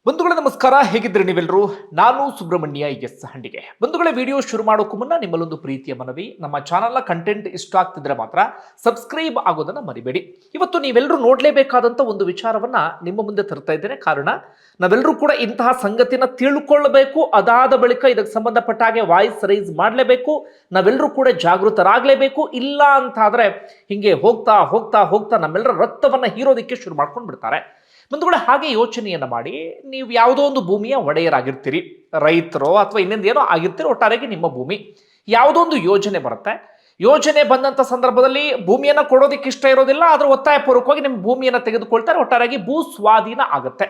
ಬಂಧುಗಳೇ ನಮಸ್ಕಾರ, ಹೇಗಿದ್ರೆ ನೀವೆಲ್ಲರೂ? ನಾನು ಸುಬ್ರಹ್ಮಣ್ಯ ಎಸ್ ಹಂಡಿಗೆ. ಬಂಧುಗಳೇ, ವಿಡಿಯೋ ಶುರು ಮಾಡೋಕ್ಕೂ ಮುನ್ನ ನಿಮ್ಮಲ್ಲೊಂದು ಪ್ರೀತಿಯ ಮನವಿ. ನಮ್ಮ ಚಾನಲ್ನ ಕಂಟೆಂಟ್ ಇಷ್ಟ ಆಗ್ತಿದ್ರೆ ಮಾತ್ರ ಸಬ್ಸ್ಕ್ರೈಬ್ ಆಗೋದನ್ನ ಮರಿಬೇಡಿ. ಇವತ್ತು ನೀವೆಲ್ಲರೂ ನೋಡಲೇಬೇಕಾದಂಥ ಒಂದು ವಿಚಾರವನ್ನ ನಿಮ್ಮ ಮುಂದೆ ತರ್ತಾ ಇದ್ದೇನೆ. ಕಾರಣ, ನಾವೆಲ್ಲರೂ ಕೂಡ ಇಂತಹ ಸಂಗತಿನ ತಿಳ್ಕೊಳ್ಳಬೇಕು. ಅದಾದ ಬಳಿಕ ಇದಕ್ಕೆ ಸಂಬಂಧಪಟ್ಟ ಹಾಗೆ ವಾಯ್ಸ್ ರೈಸ್ ಮಾಡಲೇಬೇಕು. ನಾವೆಲ್ಲರೂ ಕೂಡ ಜಾಗೃತರಾಗಲೇಬೇಕು. ಇಲ್ಲ ಅಂತಾದ್ರೆ ಹಿಂಗೆ ಹೋಗ್ತಾ ಹೋಗ್ತಾ ಹೋಗ್ತಾ ನಮ್ಮೆಲ್ಲರ ರಕ್ತವನ್ನ ಹೀರೋದಕ್ಕೆ ಶುರು ಮಾಡ್ಕೊಂಡು ಬಿಡ್ತಾರೆ. ಬಂಧುಗಳೇ, ಹಾಗೆ ಯೋಚನೆಯನ್ನು ಮಾಡಿ, ನೀವು ಯಾವುದೋ ಒಂದು ಭೂಮಿಯ ಒಡೆಯರಾಗಿರ್ತೀರಿ, ರೈತರೋ ಅಥವಾ ಇನ್ನೊಂದು ಏನೋ ಆಗಿರ್ತೀರಿ. ಒಟ್ಟಾರೆಯಾಗಿ ನಿಮ್ಮ ಭೂಮಿ ಯಾವುದೋ ಒಂದು ಯೋಜನೆ ಬರುತ್ತೆ. ಯೋಜನೆ ಬಂದಂಥ ಸಂದರ್ಭದಲ್ಲಿ ಭೂಮಿಯನ್ನು ಕೊಡೋದಕ್ಕೆ ಇಷ್ಟ ಇರೋದಿಲ್ಲ, ಆದರೂ ಒತ್ತಾಯಪೂರ್ವಕವಾಗಿ ನಿಮ್ಮ ಭೂಮಿಯನ್ನು ತೆಗೆದುಕೊಳ್ತಾರೆ. ಒಟ್ಟಾರೆಯಾಗಿ ಭೂ ಸ್ವಾಧೀನ ಆಗುತ್ತೆ.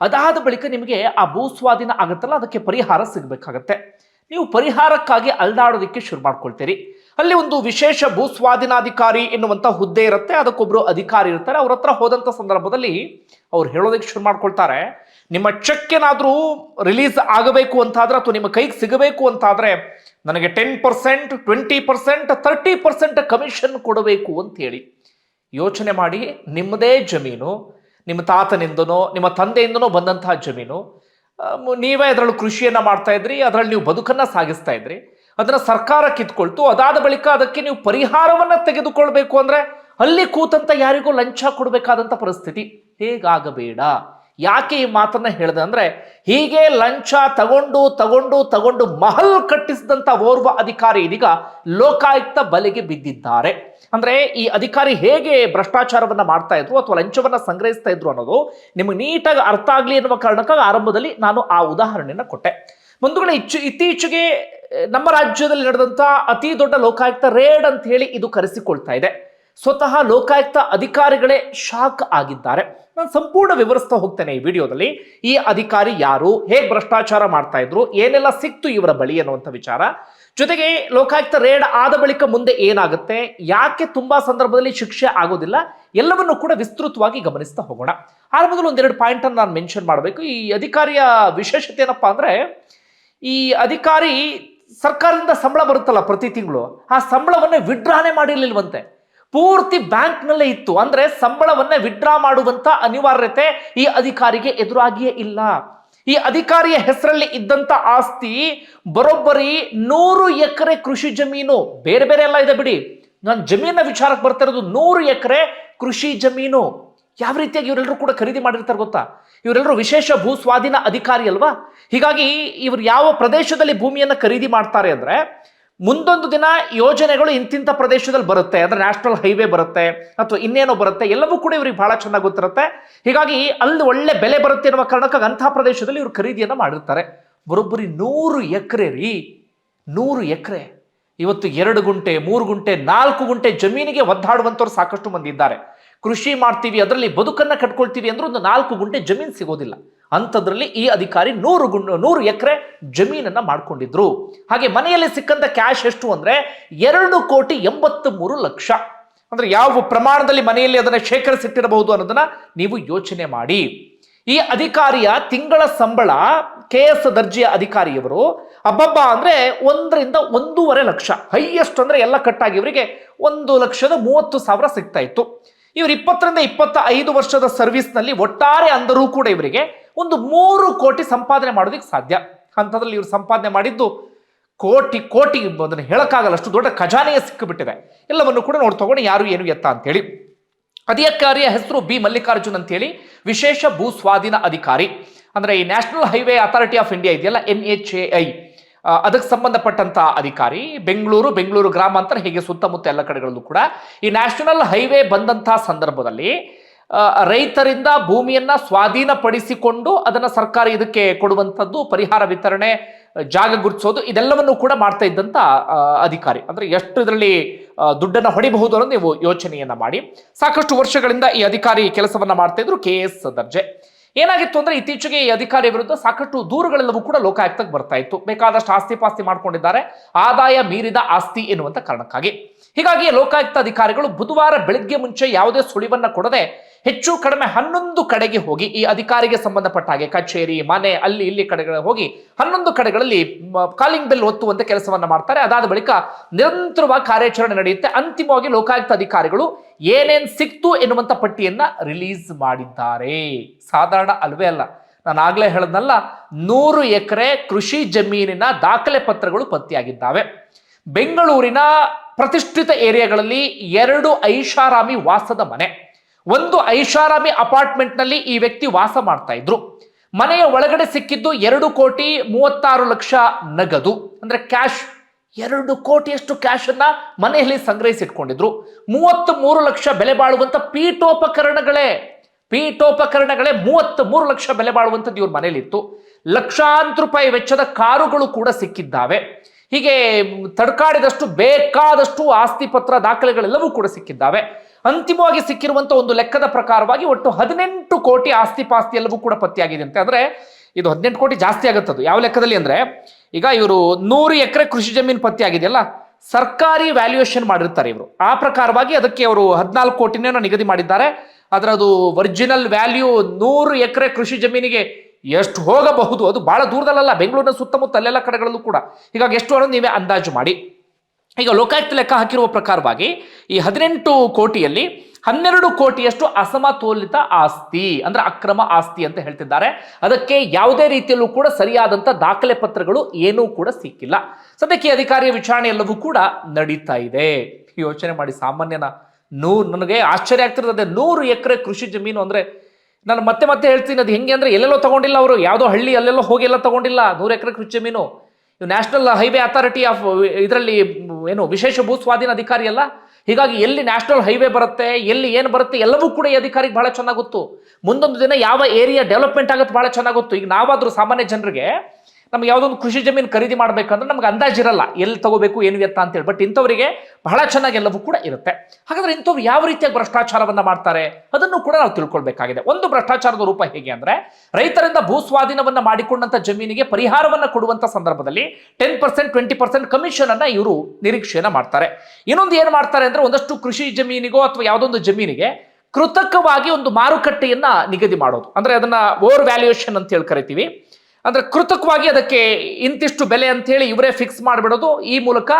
ಅದಾದ ಬಳಿಕ ನಿಮಗೆ ಆ ಭೂ ಸ್ವಾಧೀನ ಆಗುತ್ತಲ್ಲ, ಅದಕ್ಕೆ ಪರಿಹಾರ ಸಿಗಬೇಕಾಗತ್ತೆ. ನೀವು ಪರಿಹಾರಕ್ಕಾಗಿ ಅಲ್ದಾಡೋದಕ್ಕೆ ಶುರು ಮಾಡ್ಕೊಳ್ತೀರಿ. ಅಲ್ಲಿ ಒಂದು ವಿಶೇಷ ಭೂ ಸ್ವಾಧೀನಾಧಿಕಾರಿ ಎನ್ನುವಂಥ ಹುದ್ದೆ ಇರುತ್ತೆ. ಅದಕ್ಕೊಬ್ರು ಅಧಿಕಾರಿ ಇರ್ತಾರೆ. ಅವ್ರ ಹತ್ರ ಹೋದಂಥ ಸಂದರ್ಭದಲ್ಲಿ ಅವ್ರು ಹೇಳೋದಕ್ಕೆ ಶುರು ಮಾಡ್ಕೊಳ್ತಾರೆ, ನಿಮ್ಮ ಚೆಕ್ ಏನಾದರೂ ರಿಲೀಸ್ ಆಗಬೇಕು ಅಂತಾದ್ರೆ ಅಥವಾ ನಿಮ್ಮ ಕೈಗೆ ಸಿಗಬೇಕು ಅಂತಾದ್ರೆ ನನಗೆ 10%, 20%, 30% ಕಮಿಷನ್ ಕೊಡಬೇಕು ಅಂತ ಹೇಳಿ. ಯೋಚನೆ ಮಾಡಿ, ನಿಮ್ಮದೇ ಜಮೀನು, ನಿಮ್ಮ ತಾತನಿಂದನೋ ನಿಮ್ಮ ತಂದೆಯಿಂದನೋ ಬಂದಂತಹ ಜಮೀನು, ನೀವೇ ಅದರಲ್ಲಿ ಕೃಷಿಯನ್ನ ಮಾಡ್ತಾ ಇದ್ರಿ, ಅದರಲ್ಲಿ ನೀವು ಬದುಕನ್ನ ಸಾಗಿಸ್ತಾ ಇದ್ರಿ. ಅದನ್ನ ಸರ್ಕಾರ ಕಿತ್ಕೊಳ್ತು. ಅದಾದ ಬಳಿಕ ಅದಕ್ಕೆ ನೀವು ಪರಿಹಾರವನ್ನ ತೆಗೆದುಕೊಳ್ಬೇಕು ಅಂದ್ರೆ ಅಲ್ಲಿ ಕೂತಂತ ಯಾರಿಗೂ ಲಂಚ ಕೊಡಬೇಕಾದಂತ ಪರಿಸ್ಥಿತಿ. ಹೇಗಾಗಬೇಡ. ಯಾಕೆ ಈ ಮಾತನ್ನ ಹೇಳಿದೆ ಅಂದ್ರೆ, ಹೀಗೆ ಲಂಚ ತಗೊಂಡು ತಗೊಂಡು ತಗೊಂಡು ಮಹಲ್ ಕಟ್ಟಿಸಿದಂತ ಓರ್ವ ಅಧಿಕಾರಿ ಇದೀಗ ಲೋಕಾಯುಕ್ತ ಬಲೆಗೆ ಬಿದ್ದಿದ್ದಾರೆ. ಅಂದ್ರೆ ಈ ಅಧಿಕಾರಿ ಹೇಗೆ ಭ್ರಷ್ಟಾಚಾರವನ್ನ ಮಾಡ್ತಾ ಇದ್ರು ಅಥವಾ ಲಂಚವನ್ನ ಸಂಗ್ರಹಿಸ್ತಾ ಇದ್ರು ಅನ್ನೋದು ನಿಮಗೆ ನೀಟಾಗಿ ಅರ್ಥ ಆಗ್ಲಿ ಎನ್ನುವ ಕಾರಣಕ್ಕಾಗಿ ಆರಂಭದಲ್ಲಿ ನಾನು ಆ ಉದಾಹರಣೆಯನ್ನ ಕೊಟ್ಟೆ. ಬಂಧುಗಳೇ, ಇತ್ತೀಚೆಗೆ ನಮ್ಮ ರಾಜ್ಯದಲ್ಲಿ ನಡೆದಂತ ಅತಿ ದೊಡ್ಡ ಲೋಕಾಯುಕ್ತ ರೇಡ್ ಅಂತ ಹೇಳಿ ಇದು ಕರೆಸಿಕೊಳ್ತಾ ಇದೆ. ಸ್ವತಃ ಲೋಕಾಯುಕ್ತ ಅಧಿಕಾರಿಗಳೇ ಶಾಕ್ ಆಗಿದ್ದಾರೆ. ನಾನು ಸಂಪೂರ್ಣ ವಿವರಿಸ್ತಾ ಹೋಗ್ತೇನೆ ಈ ವಿಡಿಯೋದಲ್ಲಿ. ಈ ಅಧಿಕಾರಿ ಯಾರು, ಹೇಗೆ ಭ್ರಷ್ಟಾಚಾರ ಮಾಡ್ತಾ ಇದ್ರು, ಏನೆಲ್ಲ ಸಿಕ್ತು ಇವರ ಬಳಿ ಅನ್ನುವಂಥ ವಿಚಾರ, ಜೊತೆಗೆ ಲೋಕಾಯುಕ್ತ ರೇಡ್ ಆದ ಬಳಿಕ ಮುಂದೆ ಏನಾಗುತ್ತೆ, ಯಾಕೆ ತುಂಬಾ ಸಂದರ್ಭದಲ್ಲಿ ಶಿಕ್ಷೆ ಆಗೋದಿಲ್ಲ, ಎಲ್ಲವನ್ನು ಕೂಡ ವಿಸ್ತೃತವಾಗಿ ಗಮನಿಸ್ತಾ ಹೋಗೋಣ. ಆರಂಭದಲ್ಲಿ ಒಂದೆರಡು ಪಾಯಿಂಟ್ ಅನ್ನು ನಾನು ಮೆನ್ಷನ್ ಮಾಡಬೇಕು. ಈ ಅಧಿಕಾರಿಯ ವಿಶೇಷತೆ ಏನಪ್ಪಾ ಅಂದ್ರೆ, ಈ ಅಧಿಕಾರಿ ಸರ್ಕಾರದಿಂದ ಸಂಬಳ ಬರುತ್ತಲ್ಲ ಪ್ರತಿ ತಿಂಗಳು, ಆ ಸಂಬಳವನ್ನೇ ವಿಡ್ರಾನೇ ಮಾಡಿರ್ಲಿಲ್ವಂತೆ. ಪೂರ್ತಿ ಬ್ಯಾಂಕ್ನಲ್ಲೇ ಇತ್ತು. ಅಂದ್ರೆ ಸಂಬಳವನ್ನ ವಿಡ್ರಾ ಮಾಡುವಂತ ಅನಿವಾರ್ಯತೆ ಈ ಅಧಿಕಾರಿಗೆ ಎದುರಾಗಿಯೇ ಇಲ್ಲ. ಈ ಅಧಿಕಾರಿಯ ಹೆಸರಲ್ಲಿ ಇದ್ದಂತ ಆಸ್ತಿ ಬರೋಬ್ಬರಿ 100 ಎಕರೆ ಕೃಷಿ ಜಮೀನು. ಬೇರೆ ಬೇರೆ ಎಲ್ಲ ಇದೆ ಬಿಡಿ, ನಾನು ಜಮೀನಿನ ವಿಚಾರಕ್ಕೆ ಬರ್ತಾ ಇರೋದು 100 ಎಕರೆ ಕೃಷಿ ಜಮೀನು. ಯಾವ ರೀತಿಯಾಗಿ ಇವರೆಲ್ಲರೂ ಕೂಡ ಖರೀದಿ ಮಾಡಿರ್ತಾರೆ ಗೊತ್ತಾ? ಇವರೆಲ್ಲರೂ ವಿಶೇಷ ಭೂ ಸ್ವಾಧೀನ ಅಧಿಕಾರಿ ಅಲ್ವಾ? ಹೀಗಾಗಿ ಇವರು ಯಾವ ಪ್ರದೇಶದಲ್ಲಿ ಭೂಮಿಯನ್ನು ಖರೀದಿ ಮಾಡ್ತಾರೆ ಅಂದ್ರೆ, ಮುಂದೊಂದು ದಿನ ಯೋಜನೆಗಳು ಇಂತಿಂಥ ಪ್ರದೇಶದಲ್ಲಿ ಬರುತ್ತೆ, ಅಂದ್ರೆ ನ್ಯಾಷನಲ್ ಹೈವೇ ಬರುತ್ತೆ ಅಥವಾ ಇನ್ನೇನೋ ಬರುತ್ತೆ, ಎಲ್ಲವೂ ಕೂಡ ಇವ್ರಿಗೆ ಬಹಳ ಚೆನ್ನಾಗಿ ಗೊತ್ತಿರುತ್ತೆ. ಹೀಗಾಗಿ ಅಲ್ಲಿ ಒಳ್ಳೆ ಬೆಲೆ ಬರುತ್ತೆ ಎನ್ನುವ ಕಾರಣಕ್ಕಾಗಿ ಅಂತಹ ಪ್ರದೇಶದಲ್ಲಿ ಇವರು ಖರೀದಿಯನ್ನು ಮಾಡಿರ್ತಾರೆ. ಬರೋಬ್ಬರಿ 100 ಎಕರೆ ರೀ, 100 ಎಕರೆ. ಇವತ್ತು 2 ಗುಂಟೆ, 3 ಗುಂಟೆ, 4 ಗುಂಟೆ ಜಮೀನಿಗೆ ಒದ್ದಾಡುವಂಥವ್ರು ಸಾಕಷ್ಟು ಮಂದಿ ಇದ್ದಾರೆ. ಕೃಷಿ ಮಾಡ್ತೀವಿ, ಅದರಲ್ಲಿ ಬದುಕನ್ನ ಕಟ್ಕೊಳ್ತೀವಿ ಅಂದ್ರೆ ಒಂದು 4 ಗುಂಟೆ ಜಮೀನು ಸಿಗೋದಿಲ್ಲ. ಅಂಥದ್ರಲ್ಲಿ ಈ ಅಧಿಕಾರಿ 100 ಎಕರೆ ಜಮೀನನ್ನ ಮಾಡ್ಕೊಂಡಿದ್ರು. ಹಾಗೆ ಮನೆಯಲ್ಲಿ ಸಿಕ್ಕಂತ ಕ್ಯಾಶ್ ಎಷ್ಟು ಅಂದ್ರೆ 2,83,00,000. ಅಂದ್ರೆ ಯಾವ ಪ್ರಮಾಣದಲ್ಲಿ ಮನೆಯಲ್ಲಿ ಅದನ್ನ ಶೇಖರಿಸಿಟ್ಟಿರಬಹುದು ಅನ್ನೋದನ್ನ ನೀವು ಯೋಚನೆ ಮಾಡಿ. ಈ ಅಧಿಕಾರಿಯ ತಿಂಗಳ ಸಂಬಳ, KS ದರ್ಜೆಯ ಅಧಿಕಾರಿಯವರು ಅಬ್ಬಬ್ಬ ಅಂದ್ರೆ 1 ರಿಂದ 1.5 ಲಕ್ಷ, ಹೈಯೆಸ್ಟ್ ಅಂದ್ರೆ ಎಲ್ಲ ಕಟ್ಟಾಗಿ ಇವರಿಗೆ 1,30,000 ಸಿಗ್ತಾ ಇತ್ತು. ಇವರು 20 ರಿಂದ 25 ವರ್ಷದ ಸರ್ವಿಸ್ ನಲ್ಲಿ ಒಟ್ಟಾರೆ ಅಂದರೂ ಕೂಡ ಇವರಿಗೆ ಒಂದು 3 ಕೋಟಿ ಸಂಪಾದನೆ ಮಾಡೋದಕ್ಕೆ ಸಾಧ್ಯ. ಅಂಥದ್ರಲ್ಲಿ ಇವರು ಸಂಪಾದನೆ ಮಾಡಿದ್ದು ಕೋಟಿ ಕೋಟಿ, ಅದನ್ನು ಹೇಳಕ್ಕಾಗಲ್ಲ, ಅಷ್ಟು ದೊಡ್ಡ ಖಜಾನೆಯೇ ಸಿಕ್ಕಿಬಿಟ್ಟಿದೆ. ಎಲ್ಲವನ್ನು ಕೂಡ ನೋಡಿ ತಗೊಂಡು ಯಾರು ಏನು ಎತ್ತ ಅಂತೇಳಿ. ಅಧಿಕಾರಿಯ ಹೆಸರು ಬಿ ಮಲ್ಲಿಕಾರ್ಜುನ್ ಅಂತೇಳಿ, ವಿಶೇಷ ಭೂ ಸ್ವಾಧೀನ ಅಧಿಕಾರಿ. ಅಂದ್ರೆ ಈ national highway authority of India ಇದೆಯಲ್ಲ, NHAI, ಅದಕ್ಕೆ ಸಂಬಂಧಪಟ್ಟಂತ ಅಧಿಕಾರಿ. ಬೆಂಗಳೂರು ಗ್ರಾಮಾಂತರ ಹೀಗೆ ಸುತ್ತಮುತ್ತ ಎಲ್ಲ ಕಡೆಗಳಲ್ಲೂ ಕೂಡ ಈ ನ್ಯಾಷನಲ್ ಹೈವೇ ಬಂದಂತಹ ಸಂದರ್ಭದಲ್ಲಿ ರೈತರಿಂದ ಭೂಮಿಯನ್ನ ಸ್ವಾಧೀನಪಡಿಸಿಕೊಂಡು ಅದನ್ನ ಸರ್ಕಾರ ಇದಕ್ಕೆ ಕೊಡುವಂಥದ್ದು, ಪರಿಹಾರ ವಿತರಣೆ, ಜಾಗ ಗುರುತಿಸೋದು, ಇದೆಲ್ಲವನ್ನು ಕೂಡ ಮಾಡ್ತಾ ಇದ್ದಂತ ಅಧಿಕಾರಿ. ಅಂದ್ರೆ ಎಷ್ಟು ಇದರಲ್ಲಿ ದುಡ್ಡನ್ನು ಹೊಡಿಬಹುದು ಅನ್ನೋದು ನೀವು ಯೋಚನೆಯನ್ನ ಮಾಡಿ. ಸಾಕಷ್ಟು ವರ್ಷಗಳಿಂದ ಈ ಅಧಿಕಾರಿ ಕೆಲಸವನ್ನ ಮಾಡ್ತಾ ಇದ್ರು, KS ದರ್ಜೆ. ಏನಾಗಿತ್ತು ಅಂದ್ರೆ, ಇತ್ತೀಚೆಗೆ ಈ ಅಧಿಕಾರಿ ವಿರುದ್ಧ ಸಾಕಷ್ಟು ದೂರುಗಳೆಲ್ಲವೂ ಕೂಡ ಲೋಕಾಯುಕ್ತಕ್ಕೆ ಬರ್ತಾ ಇತ್ತು. ಬೇಕಾದಷ್ಟು ಆಸ್ತಿ ಪಾಸ್ತಿ ಮಾಡ್ಕೊಂಡಿದ್ದಾರೆ, ಆದಾಯ ಮೀರಿದ ಆಸ್ತಿ ಎನ್ನುವಂತ ಕಾರಣಕ್ಕಾಗಿ. ಹೀಗಾಗಿ ಲೋಕಾಯುಕ್ತ ಅಧಿಕಾರಿಗಳು ಬುಧವಾರ ಬೆಳಗ್ಗೆ ಮುಂಚೆ ಯಾವುದೇ ಸುಳಿವನ್ನ ಕೊಡದೆ ಹೆಚ್ಚು ಕಡಿಮೆ 11 ಕಡೆಗೆ ಹೋಗಿ, ಈ ಅಧಿಕಾರಿಗೆ ಸಂಬಂಧಪಟ್ಟ ಹಾಗೆ ಕಚೇರಿ, ಮನೆ, ಅಲ್ಲಿ ಇಲ್ಲಿ ಕಡೆಗಳ ಹೋಗಿ 11 ಕಡೆಗಳಲ್ಲಿ ಕಾಲಿಂಗ್ ಬೆಲ್ ಒತ್ತುವಂತೆ ಕೆಲಸವನ್ನ ಮಾಡ್ತಾರೆ. ಅದಾದ ಬಳಿಕ ನಿರಂತರವಾಗಿ ಕಾರ್ಯಾಚರಣೆ ನಡೆಯುತ್ತೆ. ಅಂತಿಮವಾಗಿ ಲೋಕಾಯುಕ್ತ ಅಧಿಕಾರಿಗಳು ಏನೇನ್ ಸಿಕ್ತು ಎನ್ನುವಂತ ಪಟ್ಟಿಯನ್ನ ರಿಲೀಸ್ ಮಾಡಿದ್ದಾರೆ. ಸಾಧಾರಣ ಅಲ್ವೇ ಅಲ್ಲ. ನಾನು ಆಗ್ಲೇ ಹೇಳದ್ನಲ್ಲ, 100 ಎಕರೆ ಕೃಷಿ ಜಮೀನಿನ ದಾಖಲೆ ಪತ್ರಗಳು ಪತ್ತೆಯಾಗಿದ್ದಾವೆ. ಬೆಂಗಳೂರಿನ ಪ್ರತಿಷ್ಠಿತ ಏರಿಯಾಗಳಲ್ಲಿ 2 ಐಷಾರಾಮಿ ವಾಸದ ಮನೆ, ಒಂದು ಐಷಾರಾಮಿ ಅಪಾರ್ಟ್ಮೆಂಟ್ ನಲ್ಲಿ ಈ ವ್ಯಕ್ತಿ ವಾಸ ಮಾಡ್ತಾ ಇದ್ರು. ಮನೆಯ ಒಳಗಡೆ ಸಿಕ್ಕಿದ್ದು 2,36,00,000 ನಗದು, ಅಂದ್ರೆ ಕ್ಯಾಶ್. 2 ಕೋಟಿಯಷ್ಟು ಕ್ಯಾಶ್ ಅನ್ನ ಮನೆಯಲ್ಲಿ ಸಂಗ್ರಹಿಸಿಟ್ಕೊಂಡಿದ್ರು. 33 ಲಕ್ಷ ಬೆಲೆ ಬಾಳುವಂತ ಪೀಠೋಪಕರಣಗಳೇ 33 ಲಕ್ಷ ಬೆಲೆ ಬಾಳುವಂಥದ್ದು ಇವ್ರ ಮನೇಲಿತ್ತು. ಲಕ್ಷಾಂತರ ರೂಪಾಯಿ ವೆಚ್ಚದ ಕಾರುಗಳು ಕೂಡ ಸಿಕ್ಕಿದ್ದಾವೆ. ಹೀಗೆ ತಡ್ಕಾಡಿದಷ್ಟು ಬೇಕಾದಷ್ಟು ಆಸ್ತಿ ಪತ್ರ ದಾಖಲೆಗಳೆಲ್ಲವೂ ಕೂಡ ಸಿಕ್ಕಿದ್ದಾವೆ. ಅಂತಿಮವಾಗಿ ಸಿಕ್ಕಿರುವಂತ ಒಂದು ಲೆಕ್ಕದ ಪ್ರಕಾರವಾಗಿ ಒಟ್ಟು 18 ಕೋಟಿ ಆಸ್ತಿ ಪಾಸ್ತಿ ಎಲ್ಲವೂ ಕೂಡ ಪತ್ತೆಯಾಗಿದೆ ಅಂತೆ. ಅಂದ್ರೆ ಇದು 18 ಕೋಟಿ ಜಾಸ್ತಿ ಆಗುತ್ತದು. ಯಾವ ಲೆಕ್ಕದಲ್ಲಿ ಅಂದ್ರೆ, ಈಗ ಇವರು 100 ಎಕರೆ ಕೃಷಿ ಜಮೀನು ಪತ್ತೆ ಆಗಿದೆಯಲ್ಲ, ಸರ್ಕಾರಿ ವ್ಯಾಲ್ಯೂಯೇಷನ್ ಮಾಡಿರ್ತಾರೆ ಇವರು. ಆ ಪ್ರಕಾರವಾಗಿ ಅದಕ್ಕೆ ಅವರು 14 ಕೋಟಿನ ನಿಗದಿ ಮಾಡಿದ್ದಾರೆ. ಅದರದು ಒರಿಜಿನಲ್ ವ್ಯಾಲ್ಯೂ 100 ಎಕರೆ ಕೃಷಿ ಜಮೀನಿಗೆ ಎಷ್ಟು ಹೋಗಬಹುದು, ಅದು ಬಹಳ ದೂರದಲ್ಲ, ಬೆಂಗಳೂರಿನ ಸುತ್ತಮುತ್ತ ಅಲ್ಲೆಲ್ಲ ಕಡೆಗಳಲ್ಲೂ ಕೂಡ. ಹೀಗಾಗಿ ಎಷ್ಟು ಅನ್ನೋದು ನೀವೇ ಅಂದಾಜು ಮಾಡಿ. ಈಗ ಲೋಕಾಯುಕ್ತ ಲೆಕ್ಕ ಹಾಕಿರುವ ಪ್ರಕಾರವಾಗಿ ಈ 18 ಕೋಟಿಯಲ್ಲಿ 12 ಕೋಟಿಯಷ್ಟು ಅಸಮತೋಲಿತ ಆಸ್ತಿ, ಅಂದ್ರೆ ಅಕ್ರಮ ಆಸ್ತಿ ಅಂತ ಹೇಳ್ತಿದ್ದಾರೆ. ಅದಕ್ಕೆ ಯಾವುದೇ ರೀತಿಯಲ್ಲೂ ಕೂಡ ಸರಿಯಾದಂತ ದಾಖಲೆ ಪತ್ರಗಳು ಏನೂ ಕೂಡ ಸಿಕ್ಕಿಲ್ಲ. ಸದ್ಯಕ್ಕೆ ಅಧಿಕಾರಿಯ ವಿಚಾರಣೆ ಎಲ್ಲವೂ ಕೂಡ ನಡೀತಾ ಇದೆ. ಯೋಚನೆ ಮಾಡಿ, ಸಾಮಾನ್ಯನ ನನಗೆ ಆಶ್ಚರ್ಯ ಆಗ್ತಿರ್ತದೆ. 100 ಎಕರೆ ಕೃಷಿ ಜಮೀನು ಅಂದ್ರೆ, ನಾನು ಮತ್ತೆ ಹೇಳ್ತೀನಿ, ಅದು ಹೆಂಗೆ ಅಂದ್ರೆ ಎಲ್ಲೆಲ್ಲೋ ತಗೊಂಡಿಲ್ಲ ಅವರು, ಯಾವುದೋ ಹಳ್ಳಿ ಅಲ್ಲೆಲ್ಲೋ ಹೋಗಿ ಎಲ್ಲ ತಗೊಂಡಿಲ್ಲ. 100 ಎಕರೆ ಕೃಷಿ ಜಮೀನು ನ್ಯಾಷನಲ್ ಹೈವೇ ಅಥಾರಿಟಿ ಆಫ್ ಇದರಲ್ಲಿ ಏನು ವಿಶೇಷ ಭೂ ಸ್ವಾಧೀನ ಅಧಿಕಾರಿ ಅಲ್ಲ. ಹೀಗಾಗಿ ಎಲ್ಲಿ ನ್ಯಾಷನಲ್ ಹೈವೇ ಬರುತ್ತೆ, ಎಲ್ಲಿ ಏನು ಬರುತ್ತೆ ಎಲ್ಲವೂ ಕೂಡ ಈ ಅಧಿಕಾರಿಗೆ ಬಹಳ ಚೆನ್ನಾಗಿ ಗೊತ್ತು. ಮುಂದೊಂದು ದಿನ ಯಾವ ಏರಿಯಾ ಡೆವಲಪ್ಮೆಂಟ್ ಆಗುತ್ತೆ ಬಹಳ ಚೆನ್ನಾಗಿ ಗೊತ್ತು. ಈಗ ನಾವಾದ್ರೂ ಸಾಮಾನ್ಯ ಜನರಿಗೆ ನಮ್ಗೆ ಯಾವುದೊಂದು ಕೃಷಿ ಜಮೀನು ಖರೀದಿ ಮಾಡಬೇಕಂದ್ರೆ ನಮ್ಗೆ ಅಂದಾಜಿರಲ್ಲ, ಎಲ್ಲಿ ತಗೋಬೇಕು ಏನು ಎತ್ತ ಅಂತೇಳಿ. ಬಟ್ ಇಂಥವರಿಗೆ ಬಹಳ ಚೆನ್ನಾಗಿ ಎಲ್ಲವೂ ಕೂಡ ಇರುತ್ತೆ. ಹಾಗಾದ್ರೆ ಇಂಥವ್ರು ಯಾವ ರೀತಿಯಾಗಿ ಭ್ರಷ್ಟಾಚಾರವನ್ನ ಮಾಡ್ತಾರೆ ಅದನ್ನು ಕೂಡ ನಾವು ತಿಳ್ಕೊಳ್ಬೇಕಾಗಿದೆ. ಒಂದು ಭ್ರಷ್ಟಾಚಾರದ ರೂಪ ಹೇಗೆ ಅಂದ್ರೆ, ರೈತರಿಂದ ಭೂ ಸ್ವಾಧೀನವನ್ನ ಮಾಡಿಕೊಂಡಂತ ಜಮೀನಿಗೆ ಪರಿಹಾರವನ್ನ ಕೊಡುವಂತ ಸಂದರ್ಭದಲ್ಲಿ 10%, 20% ಕಮಿಷನ್ ಅನ್ನ ಇವರು ನಿರೀಕ್ಷೆಯನ್ನ ಮಾಡ್ತಾರೆ. ಇನ್ನೊಂದು ಏನ್ ಮಾಡ್ತಾರೆ ಅಂದ್ರೆ, ಒಂದಷ್ಟು ಕೃಷಿ ಜಮೀನಿಗೋ ಅಥವಾ ಯಾವುದೊಂದು ಜಮೀನಿಗೆ ಕೃತಕವಾಗಿ ಒಂದು ಮಾರುಕಟ್ಟೆಯನ್ನ ನಿಗದಿ ಮಾಡೋದು. ಅಂದ್ರೆ ಅದನ್ನ ಓವರ್ ವ್ಯಾಲ್ಯೂಯೇಷನ್ ಅಂತ ಹೇಳಿ ಕರಿತೀವಿ. ಅಂದ್ರೆ ಕೃತಕವಾಗಿ ಅದಕ್ಕೆ ಇಂತಿಷ್ಟು ಬೆಲೆ ಅಂತ ಹೇಳಿ ಇವರೇ ಫಿಕ್ಸ್ ಮಾಡಿಬಿಡೋದು. ಈ ಮೂಲಕ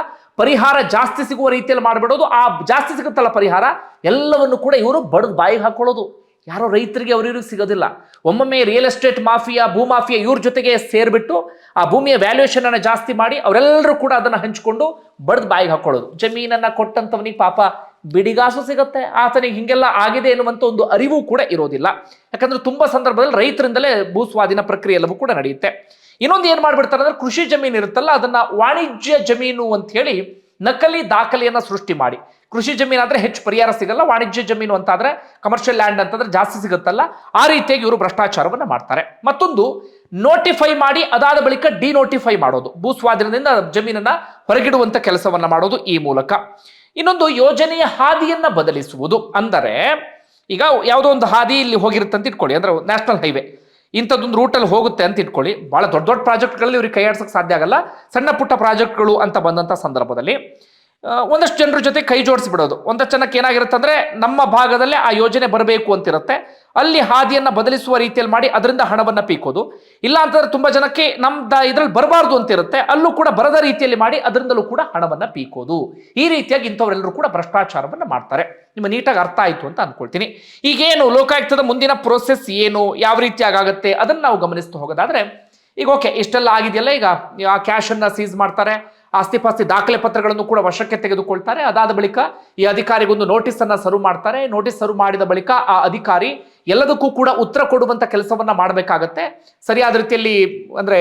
ಪರಿಹಾರ ಜಾಸ್ತಿ ಸಿಗುವ ರೀತಿಯಲ್ಲಿ ಮಾಡಿಬಿಡೋದು. ಆ ಜಾಸ್ತಿ ಸಿಗುತ್ತಲ್ಲ ಪರಿಹಾರ, ಎಲ್ಲವನ್ನು ಕೂಡ ಇವರು ಬಡದು ಬಾಯಿಗೆ ಹಾಕೊಳ್ಳೋದು. ಯಾರೋ ರೈತರಿಗೆ ಅವ್ರಿಗೆ ಸಿಗೋದಿಲ್ಲ. ಒಮ್ಮೊಮ್ಮೆ ರಿಯಲ್ ಎಸ್ಟೇಟ್ ಮಾಫಿಯಾ, ಭೂ ಮಾಫಿಯಾ ಇವ್ರ ಜೊತೆಗೆ ಸೇರ್ಬಿಟ್ಟು ಆ ಭೂಮಿಯ ವ್ಯಾಲ್ಯೂಯೇಷನ್ ಅನ್ನ ಜಾಸ್ತಿ ಮಾಡಿ ಅವರೆಲ್ಲರೂ ಕೂಡ ಅದನ್ನ ಹಂಚಿಕೊಂಡು ಬಡದು ಬಾಯಿಗೆ ಹಾಕೊಳ್ಳೋದು. ಜಮೀನನ್ನ ಕೊಟ್ಟಂತವನಿಗೆ ಪಾಪ ಬಿಡಿಗಾಸು ಸಿಗುತ್ತೆ, ಆತನಿಗೆ ಹಿಂಗೆಲ್ಲ ಆಗಿದೆ ಎನ್ನುವಂತ ಒಂದು ಅರಿವು ಕೂಡ ಇರೋದಿಲ್ಲ. ಯಾಕಂದ್ರೆ ತುಂಬಾ ಸಂದರ್ಭದಲ್ಲಿ ರೈತರಿಂದಲೇ ಭೂ ಸ್ವಾಧೀನ ಪ್ರಕ್ರಿಯೆ ಎಲ್ಲವೂ ಕೂಡ ನಡೆಯುತ್ತೆ. ಇನ್ನೊಂದು ಏನ್ ಮಾಡ್ಬಿಡ್ತಾರೆ ಅಂದ್ರೆ, ಕೃಷಿ ಜಮೀನು ಇರುತ್ತಲ್ಲ ಅದನ್ನ ವಾಣಿಜ್ಯ ಜಮೀನು ಅಂತ ಹೇಳಿ ನಕಲಿ ದಾಖಲೆಯನ್ನ ಸೃಷ್ಟಿ ಮಾಡಿ, ಕೃಷಿ ಜಮೀನು ಆದ್ರೆ ಹೆಚ್ಚು ಪರಿಹಾರ ಸಿಗಲ್ಲ, ವಾಣಿಜ್ಯ ಜಮೀನು ಅಂತಾದ್ರೆ ಕಮರ್ಷಿಯಲ್ ಲ್ಯಾಂಡ್ ಅಂತಂದ್ರೆ ಜಾಸ್ತಿ ಸಿಗುತ್ತಲ್ಲ, ಆ ರೀತಿಯಾಗಿ ಇವರು ಭ್ರಷ್ಟಾಚಾರವನ್ನ ಮಾಡ್ತಾರೆ. ಮತ್ತೊಂದು, ನೋಟಿಫೈ ಮಾಡಿ ಅದಾದ ಬಳಿಕ ಡಿನೋಟಿಫೈ ಮಾಡೋದು, ಭೂ ಸ್ವಾಧೀನದಿಂದ ಜಮೀನನ್ನ ಹೊರಗಿಡುವಂತ ಕೆಲಸವನ್ನ ಮಾಡೋದು ಈ ಮೂಲಕ. ಇನ್ನೊಂದು, ಯೋಜನೆಯ ಹಾದಿಯನ್ನ ಬದಲಿಸುವುದು. ಅಂದರೆ ಈಗ ಯಾವುದೋ ಒಂದು ಹಾದಿ ಇಲ್ಲಿ ಹೋಗಿರುತ್ತೆ ಅಂತ ಇಟ್ಕೊಳ್ಳಿ, ಅಂದ್ರೆ ನ್ಯಾಷನಲ್ ಹೈವೇ ಇಂಥದ್ದೊಂದು ರೂಟಲ್ಲಿ ಹೋಗುತ್ತೆ ಅಂತ ಇಟ್ಕೊಳ್ಳಿ. ಬಹಳ ದೊಡ್ಡ ದೊಡ್ಡ ಪ್ರಾಜೆಕ್ಟ್ಗಳಲ್ಲಿ ಇವ್ರಿಗೆ ಕೈ ಆಡ್ಸಕ್ಕೆ ಸಾಧ್ಯ ಆಗಲ್ಲ. ಸಣ್ಣ ಪುಟ್ಟ ಪ್ರಾಜೆಕ್ಟ್ಗಳು ಅಂತ ಬಂದಂಥ ಸಂದರ್ಭದಲ್ಲಿ ಒಂದಷ್ಟು ಜನರ ಜೊತೆ ಕೈ ಜೋಡಿಸಿಬಿಡೋದು. ಒಂದಷ್ಟು ಜನಕ್ಕೆ ಏನಾಗಿರುತ್ತೆ ಅಂದ್ರೆ, ನಮ್ಮ ಭಾಗದಲ್ಲೇ ಆ ಯೋಜನೆ ಬರಬೇಕು ಅಂತಿರುತ್ತೆ, ಅಲ್ಲಿ ಹಾದಿಯನ್ನ ಬದಲಿಸುವ ರೀತಿಯಲ್ಲಿ ಮಾಡಿ ಅದರಿಂದ ಹಣವನ್ನ ಪೀಕೋದು. ಇಲ್ಲ ಅಂತಂದ್ರೆ ತುಂಬಾ ಜನಕ್ಕೆ ನಮ್ದ ಇದ್ರಲ್ಲಿ ಬರಬಾರ್ದು ಅಂತಿರುತ್ತೆ, ಅಲ್ಲೂ ಕೂಡ ಬರದ ರೀತಿಯಲ್ಲಿ ಮಾಡಿ ಅದರಿಂದಲೂ ಕೂಡ ಹಣವನ್ನ ಪೀಕೋದು. ಈ ರೀತಿಯಾಗಿ ಇಂಥವರೆಲ್ಲರೂ ಕೂಡ ಭ್ರಷ್ಟಾಚಾರವನ್ನ ಮಾಡ್ತಾರೆ. ನಿಮ್ಮ ನೀಟಾಗಿ ಅರ್ಥ ಆಯ್ತು ಅಂತ ಅನ್ಕೊಳ್ತೀನಿ. ಈಗೇನು ಲೋಕಾಯುಕ್ತದ ಮುಂದಿನ ಪ್ರೋಸೆಸ್ ಏನು, ಯಾವ ರೀತಿಯಾಗಿ ಆಗುತ್ತೆ ಅದನ್ನ ನಾವು ಗಮನಿಸ್ತಾ ಹೋಗೋದಾದ್ರೆ, ಈಗ ಓಕೆ ಇಷ್ಟೆಲ್ಲ ಆಗಿದೆಯಲ್ಲ, ಈಗ ಆ ಕ್ಯಾಶ್ ಅನ್ನ ಸೀಸ್ ಮಾಡ್ತಾರೆ, ಆಸ್ತಿ ಪಾಸ್ತಿ ದಾಖಲೆ ಪತ್ರಗಳನ್ನು ಕೂಡ ವಶಕ್ಕೆ ತೆಗೆದುಕೊಳ್ತಾರೆ. ಅದಾದ ಬಳಿಕ ಈ ಅಧಿಕಾರಿಗೊಂದು ನೋಟಿಸ್ ಅನ್ನ ಸರ್ವ್ ಮಾಡ್ತಾರೆ. ನೋಟಿಸ್ ಸರ್ವ್ ಮಾಡಿದ ಬಳಿಕ ಆ ಅಧಿಕಾರಿ ಎಲ್ಲದಕ್ಕೂ ಕೂಡ ಉತ್ತರ ಕೊಡುವಂತ ಕೆಲಸವನ್ನ ಮಾಡಬೇಕಾಗತ್ತೆ. ಸರಿಯಾದ ರೀತಿಯಲ್ಲಿ ಅಂದ್ರೆ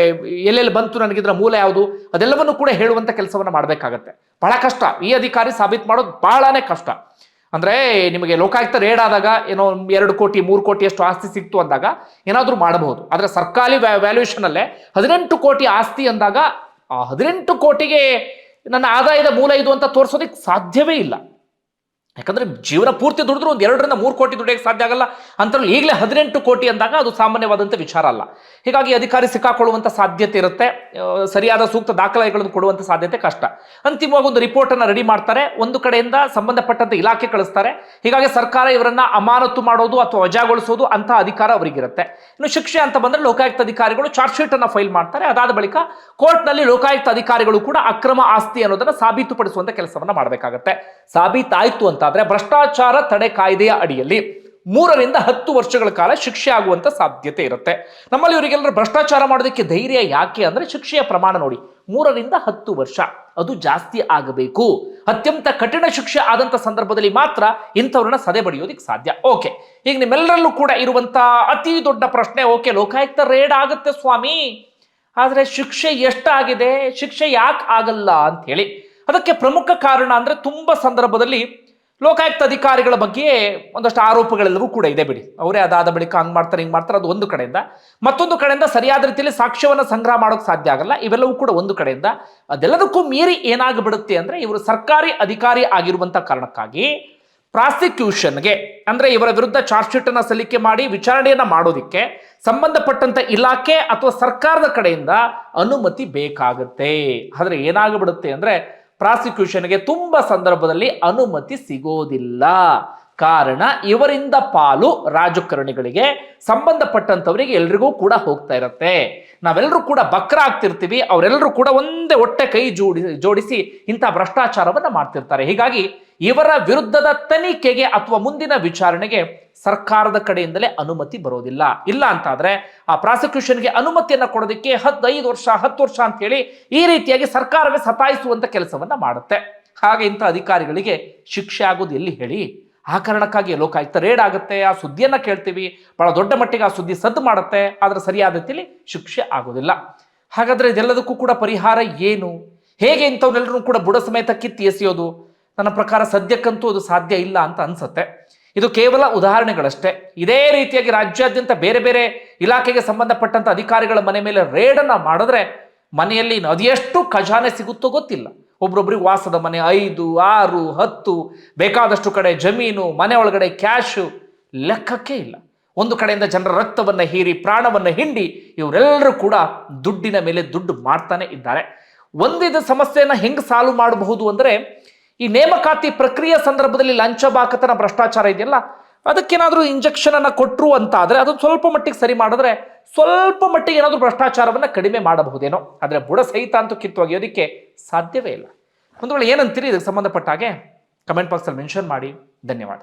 ಎಲ್ಲೆಲ್ಲಿ ಬಂತು ನನಗಿದ್ರ ಮೂಲ ಯಾವುದು ಅದೆಲ್ಲವನ್ನು ಕೂಡ ಹೇಳುವಂತ ಕೆಲಸವನ್ನ ಮಾಡಬೇಕಾಗತ್ತೆ. ಬಹಳ ಕಷ್ಟ, ಈ ಅಧಿಕಾರಿ ಸಾಬೀತು ಮಾಡೋದು ಬಹಳನೇ ಕಷ್ಟ. ಅಂದ್ರೆ ನಿಮಗೆ ಲೋಕಾಯುಕ್ತ ರೇಡ್ ಆದಾಗ ಏನೋ 2 ಕೋಟಿ 3 ಕೋಟಿ ಅಷ್ಟು ಆಸ್ತಿ ಸಿಕ್ತು ಅಂದಾಗ ಏನಾದ್ರೂ ಮಾಡಬಹುದು. ಆದ್ರೆ ಸರ್ಕಾರಿ ವ್ಯಾಲ್ಯೂಯೇಷನ್ ಅಲ್ಲೇ 18 ಕೋಟಿ ಆಸ್ತಿ ಅಂದಾಗ ಆ 18 ಕೋಟಿಗೆ ನನ್ನ ಆದಾಯದ ಮೂಲ ಇದು ಅಂತ ತೋರಿಸೋದಕ್ಕೆ ಸಾಧ್ಯವೇ ಇಲ್ಲ. ಯಾಕಂದ್ರೆ ಜೀವನ ಪೂರ್ತಿ ದುಡಿದ್ರು 1 2 ರಿಂದ 3 ಕೋಟಿ ದುಡಿಯಕ್ಕೆ ಸಾಧ್ಯ ಆಗಲ್ಲ. ಅಂತರಲ್ಲಿ ಈಗಲೇ 18 ಕೋಟಿ ಅಂದಾಗ ಅದು ಸಾಮಾನ್ಯವಾದಂಥ ವಿಚಾರ ಅಲ್ಲ. ಹೀಗಾಗಿ ಅಧಿಕಾರಿ ಸಿಕ್ಕಾಕೊಳ್ಳುವಂಥ ಸಾಧ್ಯತೆ ಇರುತ್ತೆ. ಸರಿಯಾದ ಸೂಕ್ತ ದಾಖಲೆಗಳನ್ನು ಕೊಡುವಂಥ ಸಾಧ್ಯತೆ ಕಷ್ಟ. ಅಂತಿಮವಾಗಿ ಒಂದು ರಿಪೋರ್ಟ್ ಅನ್ನ ರೆಡಿ ಮಾಡ್ತಾರೆ, ಒಂದು ಕಡೆಯಿಂದ ಸಂಬಂಧಪಟ್ಟಂತ ಇಲಾಖೆ ಕಳಿಸ್ತಾರೆ. ಹೀಗಾಗಿ ಸರ್ಕಾರ ಇವರನ್ನ ಅಮಾನತು ಮಾಡೋದು ಅಥವಾ ವಜಾಗೊಳಿಸೋದು ಅಂತ ಅಧಿಕಾರ ಅವರಿಗಿರುತ್ತೆ. ಇನ್ನು ಶಿಕ್ಷೆ ಅಂತ ಬಂದ್ರೆ ಲೋಕಾಯುಕ್ತ ಅಧಿಕಾರಿಗಳು ಚಾರ್ಜ್ ಶೀಟ್ ಅನ್ನ ಫೈಲ್ ಮಾಡ್ತಾರೆ. ಅದಾದ ಬಳಿಕ ಕೋರ್ಟ್ ನಲ್ಲಿ ಲೋಕಾಯುಕ್ತ ಅಧಿಕಾರಿಗಳು ಕೂಡ ಅಕ್ರಮ ಆಸ್ತಿ ಅನ್ನೋದನ್ನ ಸಾಬೀತುಪಡಿಸುವಂತ ಕೆಲಸವನ್ನ ಮಾಡಬೇಕಾಗತ್ತೆ. ಸಾಬೀತಾಯ್ತು ಅಂತಾದ್ರೆ ಭ್ರಷ್ಟಾಚಾರ ತಡೆ ಕಾಯ್ದೆಯ ಅಡಿಯಲ್ಲಿ 3ರಿಂದ 10 ವರ್ಷಗಳ ಕಾಲ ಶಿಕ್ಷೆ ಆಗುವಂತ ಸಾಧ್ಯತೆ ಇರುತ್ತೆ. ನಮ್ಮಲ್ಲಿ ಇವರಿಗೆಲ್ಲರೂ ಭ್ರಷ್ಟಾಚಾರ ಮಾಡೋದಕ್ಕೆ ಧೈರ್ಯ ಯಾಕೆ ಅಂದ್ರೆ ಶಿಕ್ಷೆಯ ಪ್ರಮಾಣ ನೋಡಿ, 3ರಿಂದ 10 ವರ್ಷ, ಅದು ಜಾಸ್ತಿ ಆಗಬೇಕು. ಅತ್ಯಂತ ಕಠಿಣ ಶಿಕ್ಷೆ ಆದಂತ ಸಂದರ್ಭದಲ್ಲಿ ಮಾತ್ರ ಇಂಥವ್ರನ್ನ ಸದೆ ಬಡಿಯೋದಿಕ್ ಸಾಧ್ಯ. ಓಕೆ, ಈಗ ನಿಮ್ಮೆಲ್ಲರಲ್ಲೂ ಕೂಡ ಇರುವಂತ ಅತಿ ದೊಡ್ಡ ಪ್ರಶ್ನೆ, ಓಕೆ ಲೋಕಾಯುಕ್ತ ರೇಡ್ ಆಗುತ್ತೆ ಸ್ವಾಮಿ, ಆದ್ರೆ ಶಿಕ್ಷೆ ಎಷ್ಟಾಗಿದೆ, ಶಿಕ್ಷೆ ಯಾಕೆ ಆಗಲ್ಲ ಅಂತ ಹೇಳಿ. ಅದಕ್ಕೆ ಪ್ರಮುಖ ಕಾರಣ ಅಂದ್ರೆ ತುಂಬಾ ಸಂದರ್ಭದಲ್ಲಿ ಲೋಕಾಯುಕ್ತ ಅಧಿಕಾರಿಗಳ ಬಗ್ಗೆ ಒಂದಷ್ಟು ಆರೋಪಗಳೆಲ್ಲವೂ ಕೂಡ ಇದೆ ಬಿಡಿ. ಅವರೇ ಅದಾದ ಬಳಿಕ ಹಂಗ್ ಮಾಡ್ತಾರೆ ಹಿಂಗ್ ಮಾಡ್ತಾರೆ, ಅದು ಒಂದು ಕಡೆಯಿಂದ. ಮತ್ತೊಂದು ಕಡೆಯಿಂದ ಸರಿಯಾದ ರೀತಿಯಲ್ಲಿ ಸಾಕ್ಷ್ಯವನ್ನು ಸಂಗ್ರಹ ಮಾಡೋಕೆ ಸಾಧ್ಯ ಆಗಲ್ಲ, ಇವೆಲ್ಲವೂ ಕೂಡ ಒಂದು ಕಡೆಯಿಂದ. ಅದೆಲ್ಲದಕ್ಕೂ ಮೀರಿ ಏನಾಗ್ಬಿಡುತ್ತೆ ಅಂದ್ರೆ ಇವರು ಸರ್ಕಾರಿ ಅಧಿಕಾರಿ ಆಗಿರುವಂತ ಕಾರಣಕ್ಕಾಗಿ ಪ್ರಾಸಿಕ್ಯೂಷನ್ಗೆ ಅಂದ್ರೆ ಇವರ ವಿರುದ್ಧ ಚಾರ್ಜ್ ಶೀಟ್ ಅನ್ನ ಸಲ್ಲಿಕೆ ಮಾಡಿ ವಿಚಾರಣೆಯನ್ನ ಮಾಡೋದಿಕ್ಕೆ ಸಂಬಂಧಪಟ್ಟಂತ ಇಲಾಖೆ ಅಥವಾ ಸರ್ಕಾರದ ಕಡೆಯಿಂದ ಅನುಮತಿ ಬೇಕಾಗುತ್ತೆ. ಆದ್ರೆ ಏನಾಗ್ಬಿಡುತ್ತೆ ಅಂದ್ರೆ ಪ್ರಾಸಿಕ್ಯೂಷನ್ಗೆ ತುಂಬಾ ಸಂದರ್ಭದಲ್ಲಿ ಅನುಮತಿ ಸಿಗೋದಿಲ್ಲ. ಕಾರಣ ಇವರಿಂದ ಪಾಲು ರಾಜಕಾರಣಿಗಳಿಗೆ, ಸಂಬಂಧಪಟ್ಟಂತವರಿಗೆ ಎಲ್ರಿಗೂ ಕೂಡ ಹೋಗ್ತಾ ಇರತ್ತೆ. ನಾವೆಲ್ಲರೂ ಕೂಡ ಬಕ್ರ ಆಗ್ತಿರ್ತೀವಿ, ಅವರೆಲ್ಲರೂ ಕೂಡ ಒಂದೇ ಹೊಟ್ಟೆ ಕೈ ಜೋಡಿಸಿ ಇಂಥ ಭ್ರಷ್ಟಾಚಾರವನ್ನ ಮಾಡ್ತಿರ್ತಾರೆ. ಹೀಗಾಗಿ ಇವರ ವಿರುದ್ಧದ ತನಿಖೆಗೆ ಅಥವಾ ಮುಂದಿನ ವಿಚಾರಣೆಗೆ ಸರ್ಕಾರದ ಕಡೆಯಿಂದಲೇ ಅನುಮತಿ ಬರೋದಿಲ್ಲ. ಇಲ್ಲ ಅಂತಾದ್ರೆ ಆ ಪ್ರಾಸಿಕ್ಯೂಷನ್ಗೆ ಅನುಮತಿಯನ್ನ ಕೊಡೋದಕ್ಕೆ 5 ವರ್ಷ 10 ವರ್ಷ ಅಂತ ಹೇಳಿ ಈ ರೀತಿಯಾಗಿ ಸರ್ಕಾರವೇ ಸತಾಯಿಸುವಂತ ಕೆಲಸವನ್ನ ಮಾಡುತ್ತೆ. ಹಾಗೆ ಇಂಥ ಅಧಿಕಾರಿಗಳಿಗೆ ಶಿಕ್ಷೆ ಆಗೋದು ಎಲ್ಲಿ ಹೇಳಿ? ಆ ಕಾರಣಕ್ಕಾಗಿ ಲೋಕಾಯುಕ್ತ ರೇಡ್ ಆಗುತ್ತೆ, ಆ ಸುದ್ದಿಯನ್ನ ಕೇಳ್ತೀವಿ, ಬಹಳ ದೊಡ್ಡ ಮಟ್ಟಿಗೆ ಆ ಸುದ್ದಿ ಸದ್ದು ಮಾಡುತ್ತೆ, ಆದ್ರೆ ಸರಿಯಾದ ರೀತಿಯಲ್ಲಿ ಶಿಕ್ಷೆ ಆಗೋದಿಲ್ಲ. ಹಾಗಾದ್ರೆ ಇದೆಲ್ಲದಕ್ಕೂ ಕೂಡ ಪರಿಹಾರ ಏನು? ಹೇಗೆ ಇಂಥವ್ನೆಲ್ಲರೂ ಕೂಡ ಬುಡ ಸಮೇತ ಕಿತ್ತಿ ಎಸೆಯೋದು? ನನ್ನ ಪ್ರಕಾರ ಸದ್ಯಕ್ಕಂತೂ ಅದು ಸಾಧ್ಯ ಇಲ್ಲ ಅಂತ ಅನ್ಸುತ್ತೆ. ಇದು ಕೇವಲ ಉದಾಹರಣೆಗಳಷ್ಟೇ. ಇದೇ ರೀತಿಯಾಗಿ ರಾಜ್ಯಾದ್ಯಂತ ಬೇರೆ ಬೇರೆ ಇಲಾಖೆಗೆ ಸಂಬಂಧಪಟ್ಟಂತ ಅಧಿಕಾರಿಗಳ ಮನೆ ಮೇಲೆ ರೇಡನ್ನ ಮಾಡಿದ್ರೆ ಮನೆಯಲ್ಲಿ ಅದೆಷ್ಟು ಖಜಾನೆ ಸಿಗುತ್ತೋ ಗೊತ್ತಿಲ್ಲ. ಒಬ್ರೊಬ್ರಿಗೆ ವಾಸದ ಮನೆ 5, 6, 10, ಬೇಕಾದಷ್ಟು ಕಡೆ ಜಮೀನು, ಮನೆ ಒಳಗಡೆ ಕ್ಯಾಶು, ಲೆಕ್ಕಕ್ಕೆ ಇಲ್ಲ. ಒಂದು ಕಡೆಯಿಂದ ಜನರ ರಕ್ತವನ್ನ ಹೀರಿ ಪ್ರಾಣವನ್ನ ಹಿಂಡಿ ಇವರೆಲ್ಲರೂ ಕೂಡ ದುಡ್ಡಿನ ಮೇಲೆ ದುಡ್ಡು ಮಾಡ್ತಾನೆ ಇದ್ದಾರೆ. ಒಂದಿದ ಸಮಸ್ಯೆಯನ್ನ ಹೆಂಗ್ ಸಾಲ್ವ್ ಮಾಡಬಹುದು ಅಂದ್ರೆ ಈ ನೇಮಕಾತಿ ಪ್ರಕ್ರಿಯೆ ಸಂದರ್ಭದಲ್ಲಿ ಲಂಚ ಬಾಕತನ ಭ್ರಷ್ಟಾಚಾರ ಇದೆಯಲ್ಲ, ಅದಕ್ಕೇನಾದ್ರೂ ಇಂಜೆಕ್ಷನ್ ಅನ್ನ ಕೊಟ್ಟರು ಅಂತ ಆದ್ರೆ ಅದನ್ನ ಸ್ವಲ್ಪ ಮಟ್ಟಿಗೆ ಸರಿ ಮಾಡಿದ್ರೆ ಸ್ವಲ್ಪ ಮಟ್ಟಿಗೆ ಏನಾದ್ರೂ ಭ್ರಷ್ಟಾಚಾರವನ್ನ ಕಡಿಮೆ ಮಾಡಬಹುದೇನೋ. ಆದ್ರೆ ಬುಡ ಸಹಿತ ಅಂತೂ ಕಿತ್ತೊಗೆಯೋದಕ್ಕೆ ಸಾಧ್ಯವೇ ಇಲ್ಲ. ಒಂದು ವೇಳೆ ಏನಂತೀರಿ ಇದಕ್ಕೆ ಸಂಬಂಧಪಟ್ಟ ಹಾಗೆ ಕಮೆಂಟ್ ಬಾಕ್ಸ್ ಅಲ್ಲಿ ಮೆನ್ಷನ್ ಮಾಡಿ. ಧನ್ಯವಾದ.